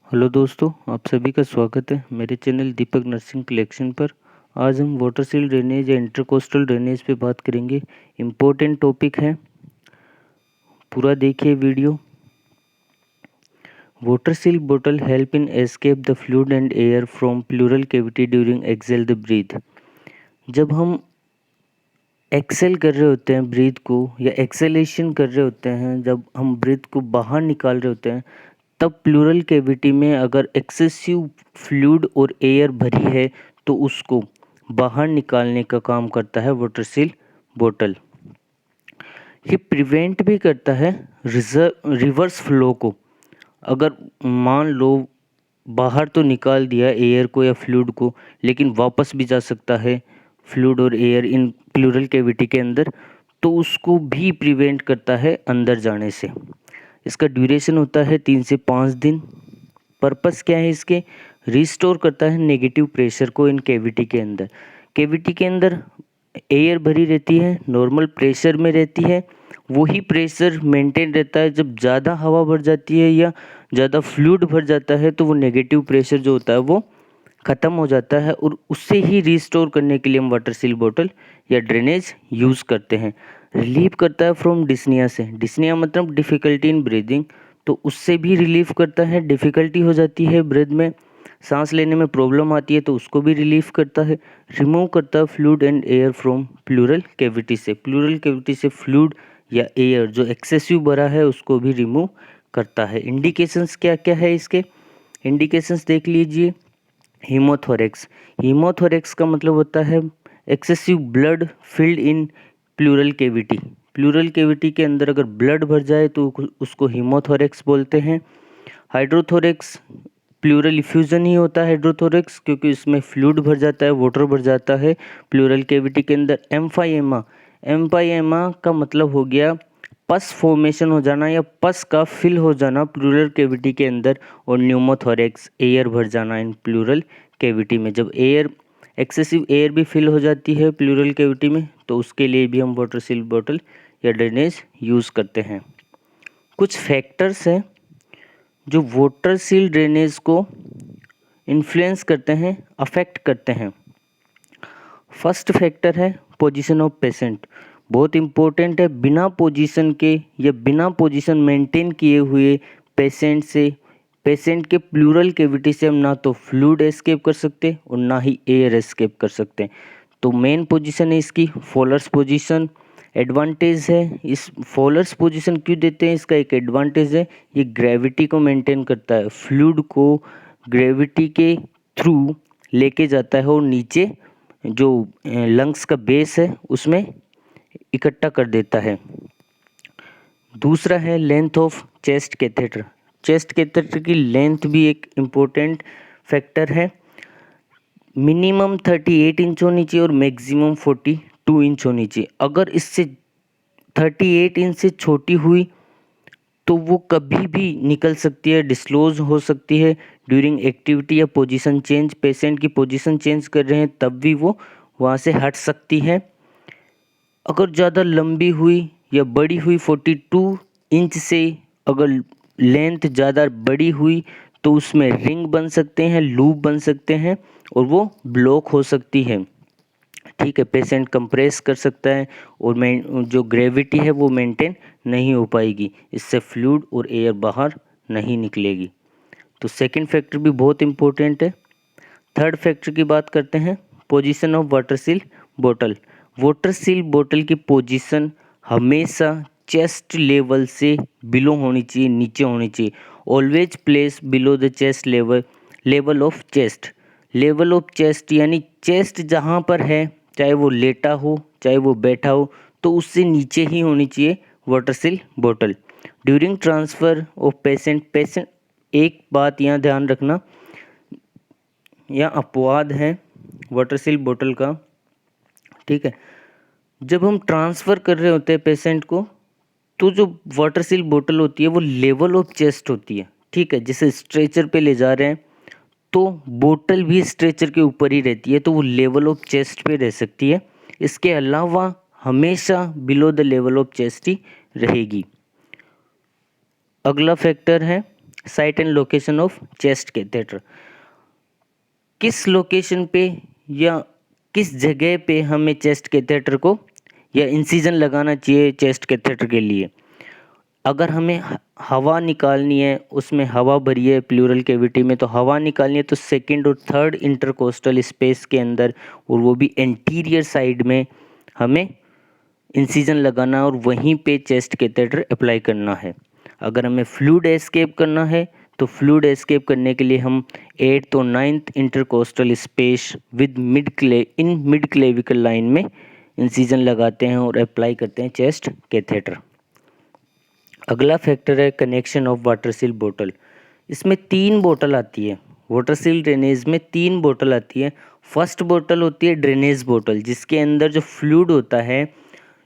Hello दोस्तों, आप सभी का स्वागत है मेरे चैनल दीपक नर्सिंग कलेक्शन पर। आज हम वाटर सील ड्रेनेज या इंटरकोस्टल ड्रेनेज पे बात करेंगे। इम्पोर्टेंट टॉपिक है, पूरा देखिए वीडियो। वाटर सील बोतल help in escape the fluid and air from pleural cavity during exhale the breath. जब हम एक्सेल कर रहे होते हैं ब्रीथ को, या एक्सेलेशन कर रहे होते हैं, जब हम ब्रीथ को बाहर निकाल रहे होते हैं, तब प्लूरल कैविटी में अगर एक्सेसिव फ्लूइड और एयर भरी है तो उसको बाहर निकालने का काम करता है वाटर सील बोतल। ये प्रिवेंट भी करता है रिवर्स फ्लो को। अगर मान लो बाहर तो निकाल दिया एयर को या फ्लूइड को, लेकिन वापस भी जा सकता है फ्लूइड और एयर इन प्लूरल कैविटी के अंदर, तो उसको भी प्रिवेंट करता है अंदर जाने से। इसका ड्यूरेशन होता है 3 से 5 दिन। पर्पस क्या है इसके? रिस्टोर करता है नेगेटिव प्रेशर को इन कैविटी के अंदर। कैविटी के अंदर एयर भरी रहती है, नॉर्मल प्रेशर में रहती है। वही प्रेशर मेंटेन रहता है। जब ज़्यादा हवा भर जाती है या ज़्यादा फ्लूइड भर जाता है तो वो नेगेटिव प्रेशर जो होता है वो ख़त्म हो जाता है, और उससे ही रिस्टोर करने के लिए हम वाटर सील बोतल या ड्रेनेज यूज़ करते हैं। रिलीव करता है फ्रॉम डिस्निया से। डिस्निया मतलब डिफ़िकल्टी इन ब्रीदिंग, तो उससे भी रिलीफ करता है। डिफ़िकल्टी हो जाती है ब्रेथ में, सांस लेने में प्रॉब्लम आती है, तो उसको भी रिलीफ करता है। रिमूव करता है fluid and air from pleural cavity से। प्लूरल कैविटी से फ्लूइड या एयर जो एक्सेसिव भरा है उसको भी रिमूव करता है। इंडिकेशंस क्या क्या है इसके? इंडिकेशंस देख लीजिए। हीमोथोरेक्स। हीमोथोरेक्स का मतलब होता है excessive blood filled in pleural cavity. Pleural cavity के अंदर अगर ब्लड भर जाए तो उसको हीमोथोरेक्स बोलते हैं। हाइड्रोथोरेक्स, प्लूरल इफ्यूजन ही होता है हाइड्रोथोरेक्स, क्योंकि इसमें फ्लूइड भर जाता है, वाटर भर जाता है प्लूरल कैविटी के अंदर। एम्फाइएमा, एम्फाइएमा का मतलब हो गया पस फॉर्मेशन हो जाना या पस का फिल हो जाना प्लूरल कैविटी के अंदर। और न्यूमोथोरेक्स, एयर भर जाना इन प्लूरल कैविटी में। जब एयर एक्सेसिव एयर भी फिल हो जाती है प्लूरल कैविटी में, तो उसके लिए भी हम वाटर सील बोतल या ड्रेनेज यूज़ करते हैं। कुछ फैक्टर्स हैं जो वाटर सील ड्रेनेज को इन्फ्लुएंस करते हैं, अफेक्ट करते हैं। फर्स्ट फैक्टर है पोजीशन ऑफ पेशेंट। बहुत इम्पोर्टेंट है। बिना पोजीशन के या बिना पोजीशन मेंटेन किए हुए पेशेंट के प्लूरल कैविटी से हम ना तो फ्लूइड एस्केप कर सकते और ना ही एयर एस्केप कर सकते। तो मेन पोजीशन है इसकी फॉलर्स पोजीशन। एडवांटेज है, इस फॉलर्स पोजीशन क्यों देते हैं? इसका एक एडवांटेज है, ये ग्रेविटी को मेंटेन करता है। फ्लूइड को ग्रेविटी के थ्रू लेके जाता है और नीचे जो लंग्स का बेस है उसमें इकट्ठा कर देता है। दूसरा है length of chest catheter. Chest catheter की लेंथ भी एक इम्पोर्टेंट फैक्टर है। मिनिमम 38 इंच होनी चाहिए और मैक्सिमम 42 इंच होनी चाहिए। अगर इससे 38 इंच से छोटी हुई तो वो कभी भी निकल सकती है, डिस्क्लोज हो सकती है ड्यूरिंग एक्टिविटी या पोजीशन चेंज। पेशेंट की पोजीशन चेंज कर रहे हैं तब भी वो वहाँ से हट सकती है। अगर ज़्यादा लंबी हुई या बड़ी हुई 42 इंच से अगर लेंथ ज़्यादा बड़ी हुई तो उसमें रिंग बन सकते हैं, लूप बन सकते हैं और वो ब्लॉक हो सकती है। ठीक है, पेशेंट कंप्रेस कर सकता है और जो ग्रेविटी है वो मेंटेन नहीं हो पाएगी, इससे फ्लूइड और एयर बाहर नहीं निकलेगी। तो सेकंड फैक्टर भी बहुत इंपॉर्टेंट है। थर्ड फैक्टर की बात करते हैं, पोजीशन ऑफ वाटर सील बोतल। वाटर सील बोतल की पोजीशन हमेशा चेस्ट लेवल से बिलो होनी चाहिए, नीचे होनी चाहिए। Always place below the chest level of chest. Level of chest यानी चेस्ट जहाँ पर है, चाहे वो लेटा हो चाहे वो बैठा हो, तो उससे नीचे ही होनी चाहिए वाटर सील बोतल। ड्यूरिंग ट्रांसफ़र ऑफ पेशेंट एक बात यहाँ ध्यान रखना, या अपवाद है वाटर सील बोतल का। ठीक है, जब हम ट्रांसफ़र कर रहे होते हैं पेशेंट को, तो जो वाटर सील बोतल होती है वो लेवल ऑफ चेस्ट होती है। ठीक है, जैसे स्ट्रेचर पे ले जा रहे हैं तो बोतल भी स्ट्रेचर के ऊपर ही रहती है, तो वो लेवल ऑफ चेस्ट पे रह सकती है। इसके अलावा हमेशा below the level of chest ही रहेगी। अगला फैक्टर है site and location of chest catheter, किस लोकेशन पे या किस जगह पे हमें चेस्ट कैथेटर को या इंसिजन लगाना चाहिए चेस्ट कैथेटर के लिए। अगर हमें हवा निकालनी है, उसमें हवा भरी है प्लूरल कैविटी में, तो हवा निकालनी है तो सेकंड और थर्ड इंटरकोस्टल स्पेस के अंदर, और वो भी एंटीरियर साइड में हमें इंसिजन लगाना है और वहीं पे चेस्ट कैथेटर अप्लाई करना है। अगर हमें फ्लूइड एस्केप करना है तो फ्लूइड एस्केप करने के लिए हम 8th और 9th intercostal space with mid clavicle line में इंसिजन लगाते हैं और अप्लाई करते हैं चेस्ट कैथेटर। अगला फैक्टर है कनेक्शन ऑफ वाटर सील बोतल। इसमें 3 बोतल आती है, वाटर सील ड्रेनेज में 3 बोतल आती है। फर्स्ट बोतल होती है ड्रेनेज बोतल, जिसके अंदर जो फ्लूइड होता है,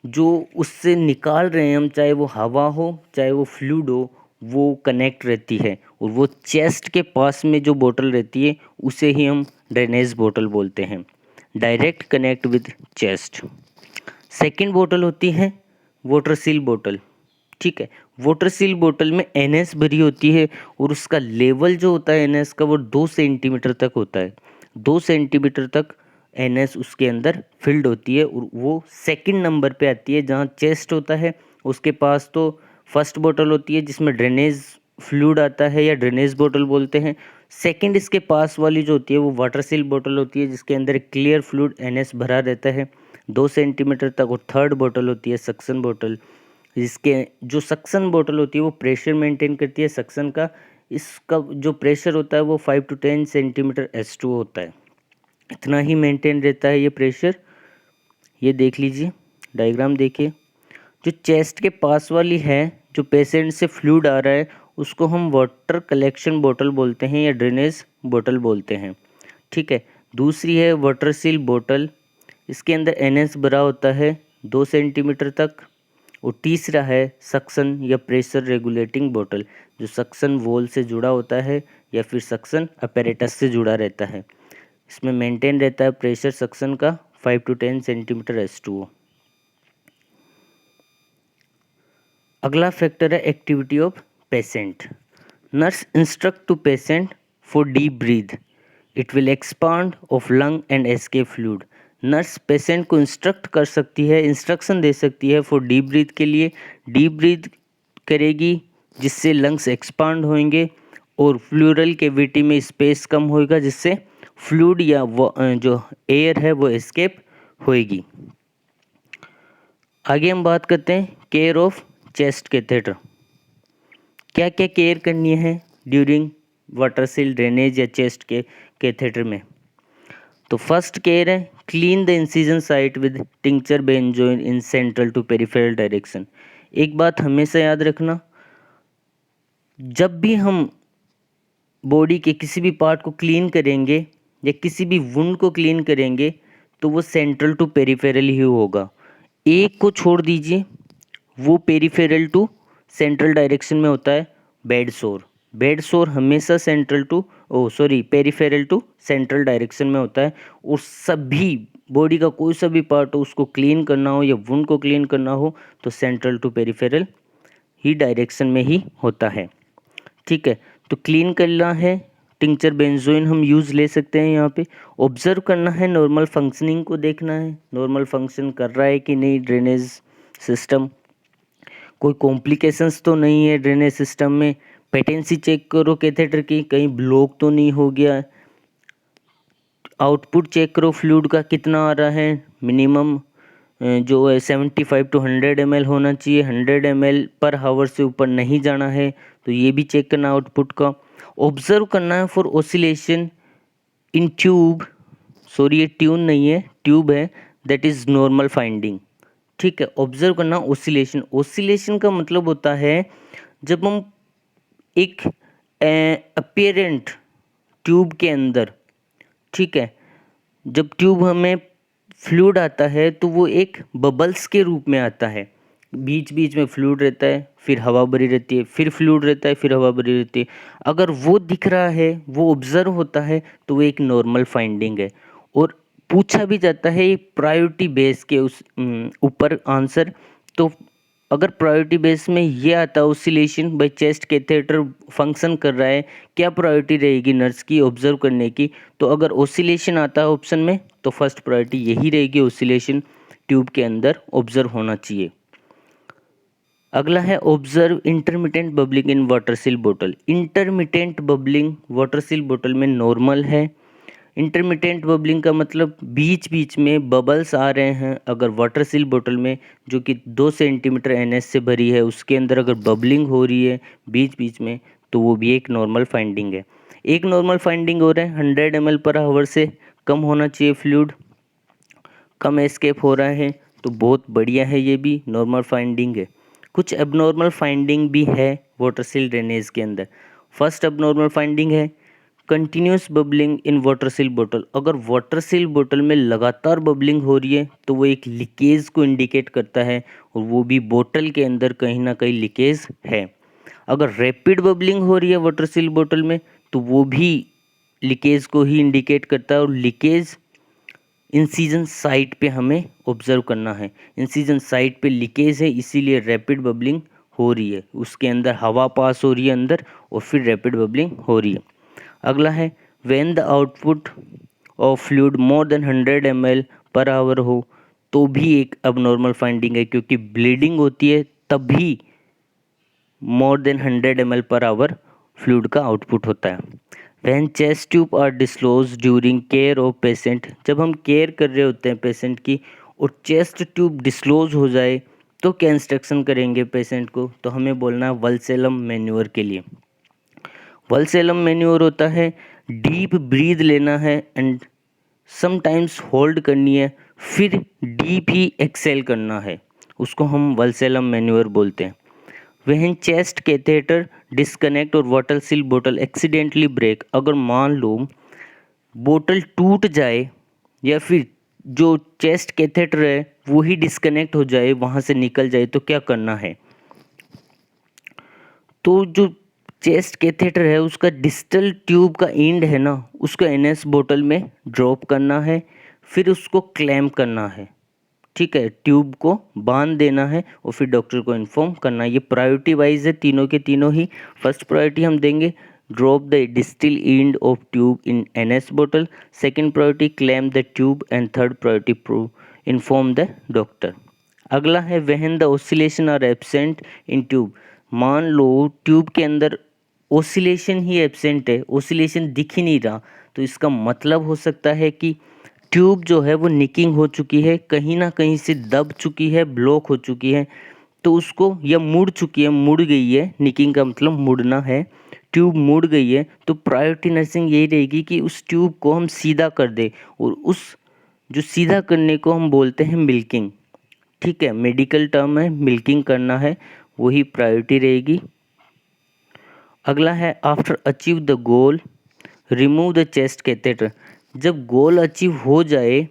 जो उससे निकाल रहे हैं हम, चाहे वो हवा हो चाहे वो फ्लूइड हो, वो कनेक्ट रहती है और वो चेस्ट के पास में जो बोतल रहती है उसे ही हम ड्रेनेज बोतल बोलते हैं, direct connect with chest. Second बोतल होती है वाटर सील बोतल। ठीक है, वाटर सील बोतल में NS भरी होती है और उसका लेवल जो होता है NS का वो 2 सेंटीमीटर तक होता है। 2 सेंटीमीटर तक NS उसके अंदर फिल्ड होती है और वो सेकंड नंबर पे आती है जहाँ चेस्ट होता है। उसके पास तो फर्स्ट बोतल होती है जिसमें ड्रेनेज फ्लूइड आता है या ड्रेनेज बोतल बोलते हैं। सेकंड इसके पास वाली जो होती है वो वाटर सील बोतल होती है जिसके अंदर क्लियर फ्लूइड NS भरा रहता है 2 सेंटीमीटर तक। और थर्ड बोतल होती है सक्शन बोतल, जिसके जो सक्शन बोतल होती है वो प्रेशर मेंटेन करती है सक्शन का। इसका जो प्रेशर होता है वो 5 to 10 सेंटीमीटर S2 होता है, इतना ही मेंटेन रहता है ये प्रेशर। ये देख लीजिए, डायग्राम देखिए। जो चेस्ट के पास वाली है, जो पेशेंट से फ्लूइड आ रहा है, उसको हम वाटर कलेक्शन बोतल बोलते हैं या ड्रेनेज बोतल बोलते हैं। ठीक है, दूसरी है वाटर सील बोतल, इसके अंदर NS भरा होता है 2 सेंटीमीटर तक। और तीसरा है सक्शन या प्रेशर रेगुलेटिंग बोतल, जो सक्शन वॉल से जुड़ा होता है या फिर सक्शन अपैरेटस से जुड़ा रहता है। इसमें मेंटेन रहता है प्रेशर सक्शन का 5 to 10 सेंटीमीटर S2O। अगला फैक्टर है activity of patient. Nurse instruct to patient for deep breath, it will expand of lung and escape fluid. Nurse patient को इंस्ट्रक्ट कर सकती है, इंस्ट्रक्शन दे सकती है फॉर डीप ब्रीथ के लिए। डीप ब्रीथ करेगी जिससे लंग्स एक्सपांड होंगे और प्लूरल कैविटी में स्पेस कम होएगा, जिससे फ्लूइड या जो एयर है वो एस्केप होएगी। आगे हम बात करते हैं केयर ऑफ चेस्ट कैथेटर। क्या क्या केयर करनी है ड्यूरिंग वाटर सील ड्रेनेज या चेस्ट के कैथेटर में। तो फर्स्ट केयर है clean the incision site with tincture benzoin in central to peripheral direction. एक बात हमेशा याद रखना, जब भी हम बॉडी के किसी भी पार्ट को क्लीन करेंगे या किसी भी वुंड को क्लीन करेंगे तो वो सेंट्रल टू पेरिफेरल ही होगा। एक को छोड़ दीजिए, वो पेरिफेरल टू सेंट्रल डायरेक्शन में होता है बेड सोर। बेड सोर हमेशा पेरिफेरल टू सेंट्रल डायरेक्शन में होता है। और सभी बॉडी का कोई सा भी पार्ट हो, उसको क्लीन करना हो या वुंड को क्लीन करना हो तो सेंट्रल टू पेरिफेरल ही डायरेक्शन में ही होता है। ठीक है, तो क्लीन करना है, टिंक्चर बेंजोइन हम यूज़ ले सकते हैं यहाँ पे। ऑब्जर्व करना है, नॉर्मल फंक्शनिंग को देखना है, नॉर्मल फंक्शन कर रहा है कि नहीं ड्रेनेज सिस्टम, कोई कॉम्प्लिकेशंस तो नहीं है ड्रेनेज सिस्टम में। पेटेंसी चेक करो कैथेटर की, कहीं ब्लॉक तो नहीं हो गया। आउटपुट चेक करो फ्लूइड का कितना आ रहा है, मिनिमम जो है 75 to 100 ml होना चाहिए, 100 ml पर हावर से ऊपर नहीं जाना है, तो ये भी चेक करना आउटपुट का। ऑब्जर्व करना है for oscillation in tube, sorry ये ट्यून नहीं है, ट्यूब है, दैट इज़ नॉर्मल फाइंडिंग। ठीक है, ऑब्जर्व करना ओसिलेशन। ओसिलेशन का मतलब होता है जब हम एक अपीयरेंट ट्यूब के अंदर, ठीक है, जब ट्यूब हमें फ्लूइड आता है तो वो एक बबल्स के रूप में आता है। बीच बीच में फ्लूइड रहता है, फिर हवा भरी रहती है, फिर फ्लूइड रहता है, फिर हवा भरी रहती है। अगर वो दिख रहा है, वो ऑब्जर्व होता है, तो वो एक नॉर्मल फाइंडिंग है। और पूछा भी जाता है प्रायोरिटी बेस के उस ऊपर आंसर, तो अगर प्रायोरिटी बेस में ये आता है oscillation by chest catheter function कर रहा है, क्या प्रायोरिटी रहेगी नर्स की ऑब्जर्व करने की? तो अगर ऑसिलेशन आता है ऑप्शन में तो फर्स्ट प्रायोरिटी यही रहेगी, ऑसिलेशन ट्यूब के अंदर ऑब्जर्व होना चाहिए। अगला है observe intermittent bubbling in water seal बोतल। इंटरमिटेंट बबलिंग वाटर सील बोतल में नॉर्मल है। इंटरमिटेंट बबलिंग का मतलब बीच बीच में बबल्स आ रहे हैं। अगर वाटर सील बोतल में जो कि 2 सेंटीमीटर एनएस से भरी है उसके अंदर अगर बबलिंग हो रही है बीच बीच में तो वो भी एक नॉर्मल फाइंडिंग है। एक नॉर्मल फाइंडिंग हो रहा है 100 ml पर आवर से कम होना चाहिए फ्लूइड, कम एस्केप हो रहा है तो बहुत बढ़िया है, ये भी नॉर्मल फाइंडिंग है। कुछ एबनॉर्मल फाइंडिंग भी है वाटर सील ड्रेनेज के अंदर। फर्स्ट एबनॉर्मल फाइंडिंग है continuous bubbling in water seal बोतल। अगर वाटर सील बोतल में लगातार बबलिंग हो रही है तो वो एक लीकेज को इंडिकेट करता है और वो भी बोतल के अंदर कहीं ना कहीं लीकेज है। अगर रैपिड बबलिंग हो रही है वाटर सील बोतल में तो वो भी लीकेज को ही इंडिकेट करता है और लीकेज इंसिजन साइट पे हमें ऑब्जर्व करना है। इंसिजन साइट पे लीकेज है इसीलिए रैपिड बबलिंग हो रही है, उसके अंदर हवा पास हो रही है अंदर और फिर रैपिड बबलिंग हो रही है। अगला है when the output of fluid more than 100 ml per our हो तो भी एक अबनॉर्मल फाइंडिंग है, क्योंकि ब्लीडिंग होती है तभी more than 100 ml per hour fluid का आउटपुट होता है। When chest tube are disclose during care of patient, जब हम केयर कर रहे होते हैं पेशेंट की और चेस्ट ट्यूब डिस्क्लोज हो जाए तो क्या इंस्ट्रक्शन करेंगे पेशेंट को? तो हमें बोलना है वल्सेलम मैन्योर के लिए। वल्सेलम मैन्योर होता है डीप ब्रीद लेना है एंड समटाइम्स होल्ड करनी है, फिर डीप ही एक्सेल करना है, उसको हम वल्सेलम मैन्योर बोलते हैं। वहन चेस्ट कैथेटर डिस्कनेक्ट और वाटर सील बोतल एक्सीडेंटली ब्रेक, अगर मान लो बोतल टूट जाए या फिर जो चेस्ट कैथेटर है वो ही डिस्कनेक्ट हो जाए, वहाँ से निकल जाए तो क्या करना है? तो जो चेस्ट कैथेटर है उसका डिस्टल ट्यूब का एंड है ना, उसको एनएस बोतल में ड्रॉप करना है, फिर उसको क्लैम्प करना है, ठीक है, ट्यूब को बांध देना है और फिर डॉक्टर को इन्फॉर्म करना है। ये प्रायोरिटी वाइज है तीनों के तीनों ही। फर्स्ट प्रायोरिटी हम देंगे drop the distil end of tube in NS बोतल, second priority clam the tube and third priority inform the doctor. अगला है when the oscillation are absent in tube, मान लो ट्यूब के अंदर ऑसिलेशन ही एब्सेंट है, ऑसिलेशन दिख ही नहीं रहा, तो इसका मतलब हो सकता है कि ट्यूब जो है वो निकिंग हो चुकी है, कहीं ना कहीं से दब चुकी है, ब्लॉक हो चुकी है, तो उसको या मुड़ चुकी है, मुड़ गई है, निकिंग का मतलब मुड़ना है, ट्यूब मुड़ गई है तो प्रायोरिटी नर्सिंग यही रहेगी कि उस ट्यूब को हम सीधा कर दे और उस जो सीधा करने को हम बोलते हैं मिल्किंग, ठीक है, मेडिकल टर्म है, मिल्किंग करना है, वही प्रायोरिटी रहेगी। अगला है after achieve the goal remove the chest catheter, जब गोल अचीव हो जाए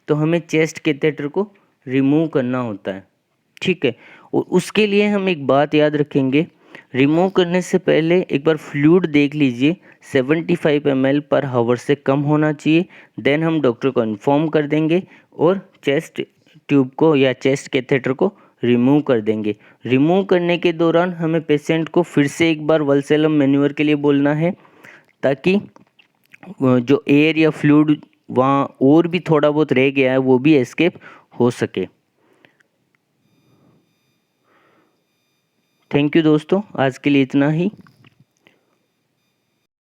तो हमें चेस्ट कैथेटर को रिमूव करना होता है, ठीक है। और उसके लिए हम एक बात याद रखेंगे, रिमूव करने से पहले एक बार फ्लूइड देख लीजिए 75 ml पर हावर से कम होना चाहिए, देन हम डॉक्टर को इन्फॉर्म कर देंगे और चेस्ट ट्यूब को या चेस्ट कैथेटर को रिमूव कर देंगे। रिमूव करने के दौरान हमें पेशेंट को फिर से एक बार वल्सेलम मैन्योर के लिए बोलना है ताकि जो एयर या फ्लूइड वहाँ और भी थोड़ा बहुत रह गया है वो भी एस्केप हो सके। थैंक यू दोस्तों, आज के लिए इतना ही।